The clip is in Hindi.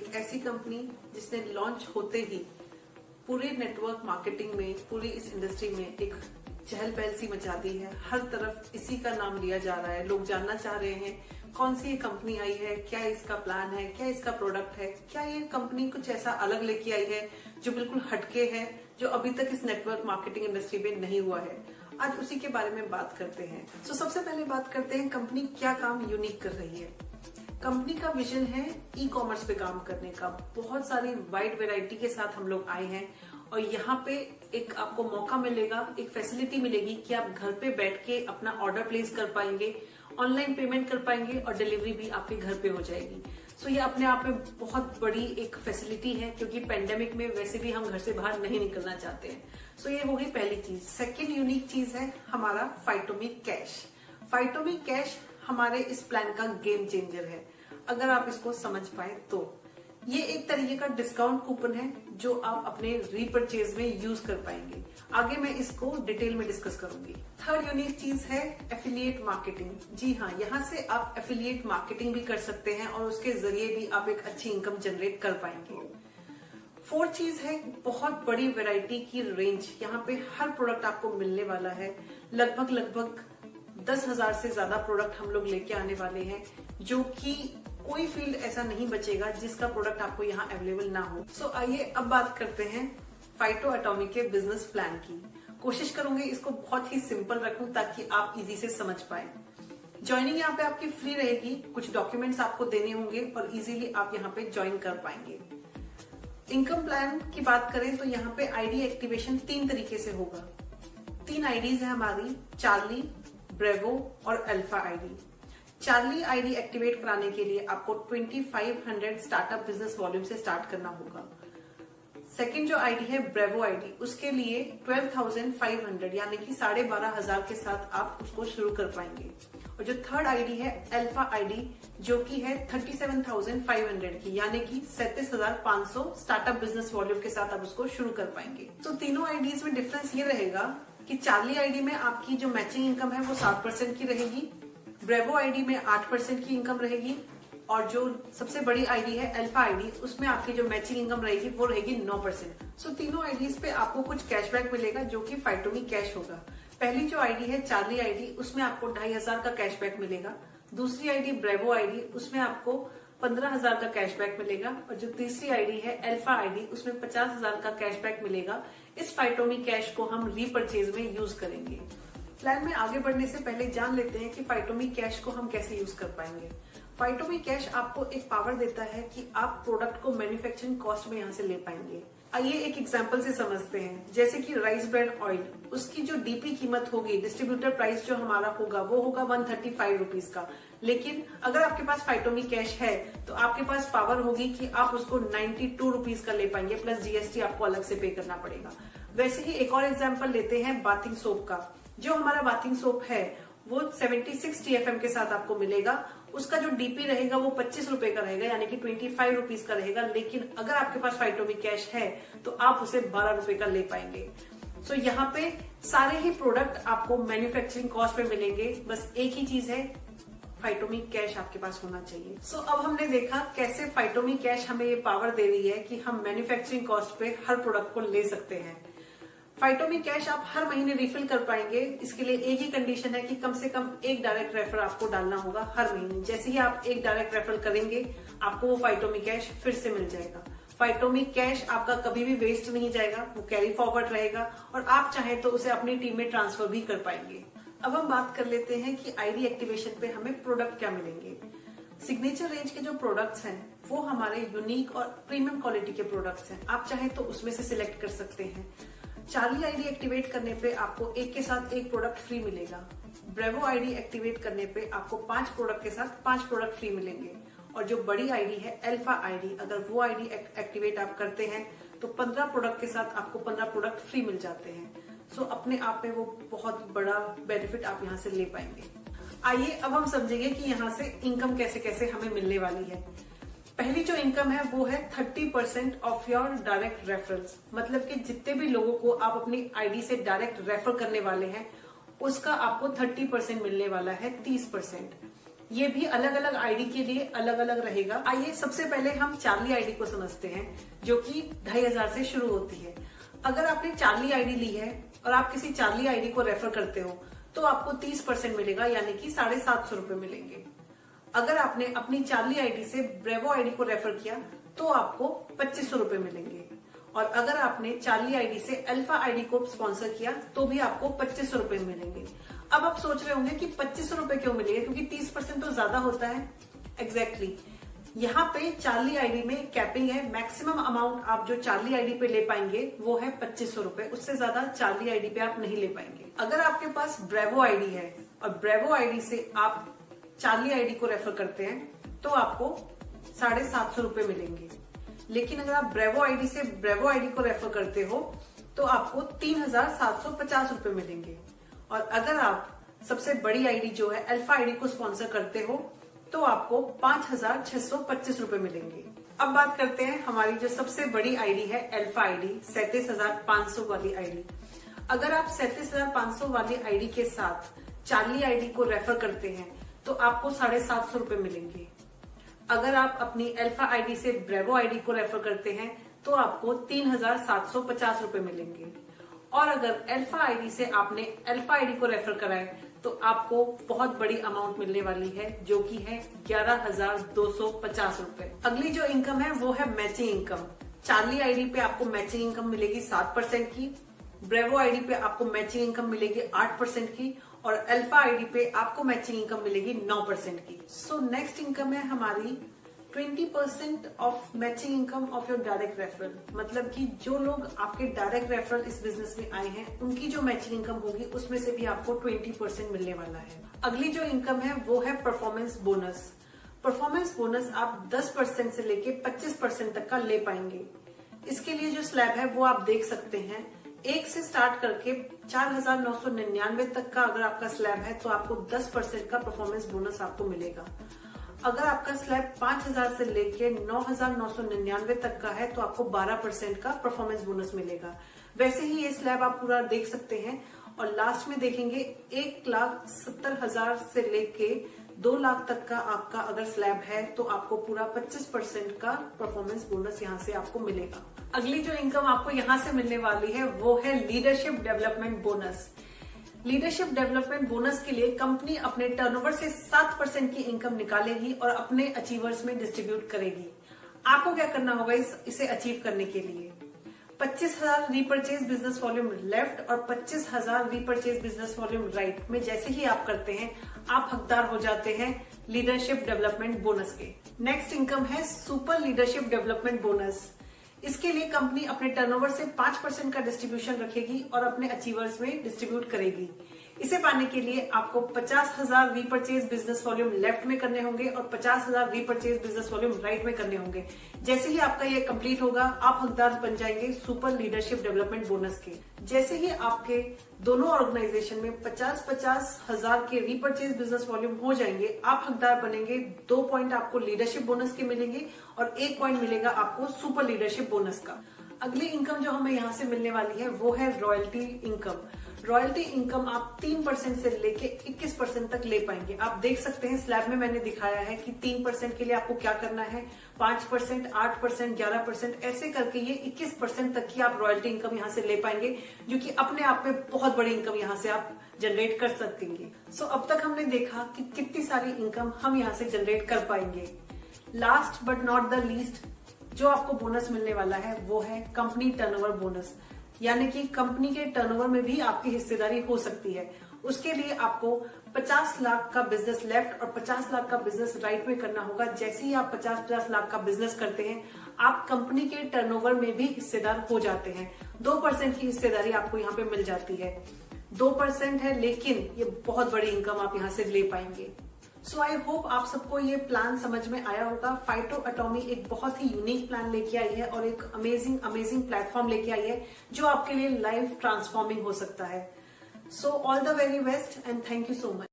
एक ऐसी कंपनी जिसने लॉन्च होते ही पूरे नेटवर्क मार्केटिंग में, पूरी इस इंडस्ट्री में एक चहल पहल सी मचा दी है। हर तरफ इसी का नाम लिया जा रहा है। लोग जानना चाह रहे हैं कौन सी ये कंपनी आई है, क्या इसका प्लान है, क्या इसका प्रोडक्ट है, क्या ये कंपनी कुछ ऐसा अलग लेके आई है जो बिल्कुल हटके है, जो अभी तक इस नेटवर्क मार्केटिंग इंडस्ट्री में नहीं हुआ है। आज उसी के बारे में बात करते हैं। सबसे पहले बात करते हैं कंपनी क्या काम यूनिक कर रही है। कंपनी का विजन है ई कॉमर्स पे काम करने का। बहुत सारी वाइड वैरायटी के साथ हम लोग आए हैं और यहाँ पे एक आपको मौका मिलेगा, एक फैसिलिटी मिलेगी कि आप घर पे बैठ के अपना ऑर्डर प्लेस कर पाएंगे, ऑनलाइन पेमेंट कर पाएंगे और डिलीवरी भी आपके घर पे हो जाएगी। ये अपने आप में बहुत बड़ी एक फैसिलिटी है, क्योंकि पेंडेमिक में वैसे भी हम घर से बाहर नहीं निकलना चाहते हैं। ये होगी पहली चीज। सेकंड यूनिक चीज है हमारा फाइटोमी कैश। फाइटोमी कैश हमारे इस प्लान का गेम चेंजर है, अगर आप इसको समझ पाए तो। ये एक तरीके का डिस्काउंट कूपन है जो आप अपने रीपरचेज में यूज कर पाएंगे। आगे मैं इसको डिटेल में डिस्कस करूंगी। थर्ड यूनिक चीज है एफिलिएट मार्केटिंग। जी हाँ, यहाँ से आप एफिलिएट मार्केटिंग भी कर सकते हैं और उसके जरिए भी आप एक अच्छी इनकम जनरेट कर पाएंगे। फोर्थ चीज है बहुत बड़ी वैरायटी की रेंज। यहाँ पे हर प्रोडक्ट आपको मिलने वाला है। लगभग 10,000 से ज्यादा प्रोडक्ट हम लोग लेके आने वाले हैं, जो कि कोई फील्ड ऐसा नहीं बचेगा जिसका प्रोडक्ट आपको यहाँ अवेलेबल ना हो। आइए अब बात करते हैं फाइटो एटॉमिक के बिजनेस प्लान की। कोशिश करूंगी इसको बहुत ही सिंपल रखूं ताकि आप इजी से समझ पाए। ज्वाइनिंग यहाँ पे आपकी फ्री रहेगी, कुछ डॉक्यूमेंट्स आपको देने होंगे और इजीली आप यहाँ पे ज्वाइन कर पाएंगे। इनकम प्लान की बात करें तो यहाँ पे आईडी एक्टिवेशन 3 तरीके से होगा। 3 आईडीज है हमारी, चार्ली, ब्रेवो और alpha ID. Charlie ID activate कराने के लिए आपको 2500 स्टार्टअप बिजनेस वॉल्यूम से स्टार्ट करना होगा। सेकंड जो आईडी है ब्रेवो आईडी, उसके लिए 12,500 यानी कि 12,500 के साथ आप उसको शुरू कर पाएंगे। और जो थर्ड आईडी है अल्फा आईडी, जो कि है 37,500 की, यानी कि 37,500 स्टार्टअप बिजनेस वॉल्यूम के साथ आप उसको शुरू कर पाएंगे। तीनों आईडीज में डिफरेंस ये रहेगा कि चार्ली आईडी में आपकी जो मैचिंग इनकम है वो 7% की रहेगी, ब्रेवो आईडी में 8% की इनकम रहेगी और जो सबसे बड़ी आईडी है अल्फा आईडी, उसमें आपकी जो मैचिंग इनकम रहेगी वो रहेगी 9%। तीनों आईडीज पे आपको कुछ कैशबैक मिलेगा जो कि फाइटोमी कैश होगा। पहली जो आईडी है चार्ली आईडी, उसमें आपको 2,500 का कैशबैक मिलेगा। दूसरी आईडी ब्रेवो आईडी, उसमें आपको 15,000 का कैशबैक मिलेगा और जो तीसरी आईडी है अल्फा आईडी, उसमें 50,000 का कैशबैक मिलेगा। इस फाइटोमी कैश को हम रीपरचेज में यूज करेंगे। प्लान में आगे बढ़ने से पहले जान लेते हैं कि फाइटोमी कैश को हम कैसे यूज कर पाएंगे। फाइटोमी कैश आपको एक पावर देता है कि आप प्रोडक्ट को मैन्युफैक्चरिंग कॉस्ट में यहाँ से ले पाएंगे। आइए एक एग्जांपल से समझते हैं। जैसे कि राइस ब्रांड ऑयल, उसकी जो डीपी कीमत होगी, डिस्ट्रीब्यूटर प्राइस जो हमारा होगा, वो होगा 135 रुपीज का। लेकिन अगर आपके पास फाइटोमी कैश है तो आपके पास पावर होगी कि आप उसको 92 रुपीज का ले पाएंगे, प्लस जीएसटी आपको अलग से पे करना पड़ेगा। वैसे ही एक और एग्जाम्पल लेते हैं बाथिंग सोप का। जो हमारा बाथिंग सोप है वो 76 TFM के साथ आपको मिलेगा। उसका जो डीपी रहेगा वो 25 रुपए का रहेगा, यानी कि 25 रुपीज का रहेगा। लेकिन अगर आपके पास फाइटोमी कैश है तो आप उसे 12 रुपए का ले पाएंगे। यहाँ पे सारे ही प्रोडक्ट आपको मैन्युफैक्चरिंग कॉस्ट में मिलेंगे। बस एक ही चीज है, फाइटोमी कैश आपके पास होना चाहिए। अब हमने देखा कैसे फाइटोमी कैश हमें ये पावर दे रही है कि हम मैन्युफैक्चरिंग कॉस्ट पे हर प्रोडक्ट को ले सकते हैं। फाइटोमी कैश आप हर महीने रिफिल कर पाएंगे। इसके लिए एक ही कंडीशन है कि कम से कम एक डायरेक्ट रेफर आपको डालना होगा हर महीने। जैसे ही आप एक डायरेक्ट रेफर करेंगे, आपको वो फाइटोमी कैश फिर से मिल जाएगा। फाइटोमी कैश आपका कभी भी वेस्ट नहीं जाएगा, वो कैरी फॉरवर्ड रहेगा और आप चाहे तो उसे अपनी टीम में ट्रांसफर भी कर पाएंगे। अब हम बात कर लेते हैं कि आईडी एक्टिवेशन पे हमें प्रोडक्ट क्या मिलेंगे। सिग्नेचर रेंज के जो प्रोडक्ट्स हैं वो हमारे यूनिक और प्रीमियम क्वालिटी के प्रोडक्ट्स हैं। आप चाहे तो उसमें से सिलेक्ट कर सकते हैं। चार्ली आईडी एक्टिवेट करने पे आपको एक के साथ एक प्रोडक्ट फ्री मिलेगा। ब्रेवो आईडी एक्टिवेट करने पे आपको 5 प्रोडक्ट के साथ 5 प्रोडक्ट फ्री मिलेंगे। और जो बड़ी आईडी है अल्फा आईडी, अगर वो आईडी एक्टिवेट आप करते हैं तो 15 प्रोडक्ट के साथ आपको 15 प्रोडक्ट फ्री मिल जाते हैं। अपने आप में वो बहुत बड़ा बेनिफिट आप यहाँ से ले पाएंगे। आइए अब हम समझेंगे कि यहाँ से इनकम कैसे कैसे हमें मिलने वाली है। पहली जो इनकम है वो है 30% ऑफ योर डायरेक्ट रेफरल्स। मतलब कि जितने भी लोगों को आप अपनी आईडी से डायरेक्ट रेफर करने वाले हैं, उसका आपको 30% मिलने वाला है, 30%। ये भी अलग अलग आईडी के लिए अलग अलग रहेगा। आइए सबसे पहले हम चार्ली आईडी को समझते हैं, जो कि 2500 से शुरू होती है। अगर आपने चार्ली आईडी ली है और आप किसी चार्ली आईडी को रेफर करते हो तो आपको 30% मिलेगा, यानी कि 750 रुपए मिलेंगे। अगर आपने अपनी चार्ली आईडी से ब्रेवो आईडी को रेफर किया तो आपको 2500 रुपए मिलेंगे। और अगर आपने चार्ली आईडी से अल्फा आईडी को स्पॉन्सर किया तो भी आपको 2500 रुपए मिलेंगे। अब आप सोच रहे होंगे कि 2500 रुपए क्यों मिलेंगे, क्योंकि 30% तो ज्यादा होता है। एग्जैक्टली यहाँ पे चार्ली आईडी में कैपिंग है। मैक्सिमम अमाउंट आप जो चार्ली आईडी पे ले पाएंगे वो है 2500 रुपए, उससे ज्यादा चार्ली आईडी पे आप नहीं ले पाएंगे। अगर आपके पास ब्रेवो आईडी है और ब्रेवो आईडी से आप चार्ली आईडी को रेफर करते हैं तो आपको 750 रुपए मिलेंगे। लेकिन अगर आप ब्रेवो आईडी से ब्रेवो आईडी को रेफर करते हो तो आपको 3750 रुपए मिलेंगे। और अगर आप सबसे बड़ी आईडी जो है अल्फा आईडी को स्पॉन्सर करते हो तो आपको 5625 रुपए मिलेंगे। अब बात करते हैं हमारी जो सबसे बड़ी आईडी है अल्फा आईडी, 37,500 वाली आईडी। अगर आप 37,500 वाली आईडी के साथ चार्ली आईडी को रेफर करते हैं तो आपको 750 रुपए मिलेंगे। अगर आप अपनी अल्फा आईडी से ब्रेवो आईडी को रेफर करते हैं तो आपको 3750 रुपए मिलेंगे। और अगर अल्फा आईडी से आपने अल्फा आईडी को रेफर कराए तो आपको बहुत बड़ी अमाउंट मिलने वाली है, जो कि है 11,250 रुपए। अगली जो इनकम है वो है मैचिंग इनकम। चार्ली आईडी पे आपको मैचिंग इनकम मिलेगी 7% की, ब्रेवो आईडी पे आपको मैचिंग इनकम मिलेगी 8% की और अल्फा आईडी पे आपको मैचिंग इनकम मिलेगी 9% की। सो नेक्स्ट इनकम है हमारी 20% of matching income of your direct referral. मतलब कि जो लोग आपके डायरेक्ट रेफरल इस बिजनेस में आए हैं उनकी जो मैचिंग इनकम होगी उसमें से भी आपको 20% मिलने वाला है। अगली जो इनकम है वो है परफॉर्मेंस बोनस। परफॉर्मेंस बोनस आप 10% से लेके 25% तक का ले पाएंगे। इसके लिए जो स्लैब है वो आप देख सकते हैं। 1 से स्टार्ट करके 4,999 तक का अगर आपका स्लैब है तो आपको 10% का परफॉर्मेंस बोनस आपको मिलेगा। अगर आपका स्लैब 5,000 से लेके 9,999 तक का है तो आपको 12% का परफॉर्मेंस बोनस मिलेगा। वैसे ही ये स्लैब आप पूरा देख सकते हैं और लास्ट में देखेंगे 1,70,000 से लेके 2 लाख तक का आपका अगर स्लैब है तो आपको पूरा 25% का परफॉर्मेंस बोनस यहाँ से आपको मिलेगा। अगली जो इनकम आपको यहाँ से मिलने वाली है वो है leadership development bonus. Leadership development bonus के लिए कंपनी अपने टर्नओवर से 7% की इनकम निकालेगी और अपने अचीवर्स में डिस्ट्रीब्यूट करेगी। आपको क्या करना होगा इसे अचीव करने के लिए? 25,000 रीपरचेज बिजनेस वॉल्यूम लेफ्ट और 25,000 रीपरचेज बिजनेस वॉल्यूम राइट में जैसे ही आप करते हैं आप हकदार हो जाते हैं लीडरशिप डेवलपमेंट बोनस के। नेक्स्ट इनकम है सुपर लीडरशिप डेवलपमेंट बोनस। इसके लिए कंपनी अपने टर्नओवर से 5% का डिस्ट्रीब्यूशन रखेगी और अपने अचीवर्स में डिस्ट्रीब्यूट करेगी। इसे पाने के लिए आपको 50,000 रीपरचेज बिजनेस वॉल्यूम लेफ्ट में करने होंगे और 50,000 रीपरचेज बिजनेस वॉल्यूम राइट में करने होंगे। जैसे ही आपका ये कंप्लीट होगा आप हकदार बन जाएंगे सुपर लीडरशिप डेवलपमेंट बोनस के। जैसे ही आपके दोनों ऑर्गेनाइजेशन में 50-50 हजार के रीपरचेज बिजनेस वॉल्यूम हो जाएंगे आप हकदार बनेंगे। 2 पॉइंट आपको लीडरशिप बोनस के मिलेंगे और 1 पॉइंट मिलेगा आपको सुपर लीडरशिप बोनस का। अगली इनकम जो हमें यहाँ से मिलने वाली है वो है रॉयल्टी इनकम। रॉयल्टी इनकम आप 3% से लेके 21% तक ले पाएंगे। आप देख सकते हैं स्लैब में मैंने दिखाया है कि 3% के लिए आपको क्या करना है, 5%, 8%, 11%, ऐसे करके ये 21% तक की आप रॉयल्टी इनकम यहाँ से ले पाएंगे, जो कि अपने आप में बहुत बड़ी इनकम यहाँ से आप जनरेट कर सकेंगे। सो अब तक हमने देखा कि कितनी सारी इनकम हम यहाँ से जनरेट कर पाएंगे। Last but not the least जो आपको बोनस मिलने वाला है वो है कंपनी टर्नओवर बोनस, यानी कि कंपनी के टर्नओवर में भी आपकी हिस्सेदारी हो सकती है। उसके लिए आपको 50 लाख का बिजनेस लेफ्ट और 50 लाख का बिजनेस राइट में करना होगा। जैसे ही आप 50-50 लाख का बिजनेस करते हैं आप कंपनी के टर्नओवर में भी हिस्सेदार हो जाते हैं। 2% की हिस्सेदारी आपको यहाँ पे मिल जाती है। 2% है लेकिन ये बहुत बड़ी इनकम आप यहाँ से ले पाएंगे। सो आई होप आप सबको ये प्लान समझ में आया होगा। फाइटो एटॉमी एक बहुत ही यूनिक प्लान लेके आई है और एक अमेजिंग प्लेटफॉर्म लेके आई है जो आपके लिए लाइफ ट्रांसफॉर्मिंग हो सकता है। So all the very best and thank you so much.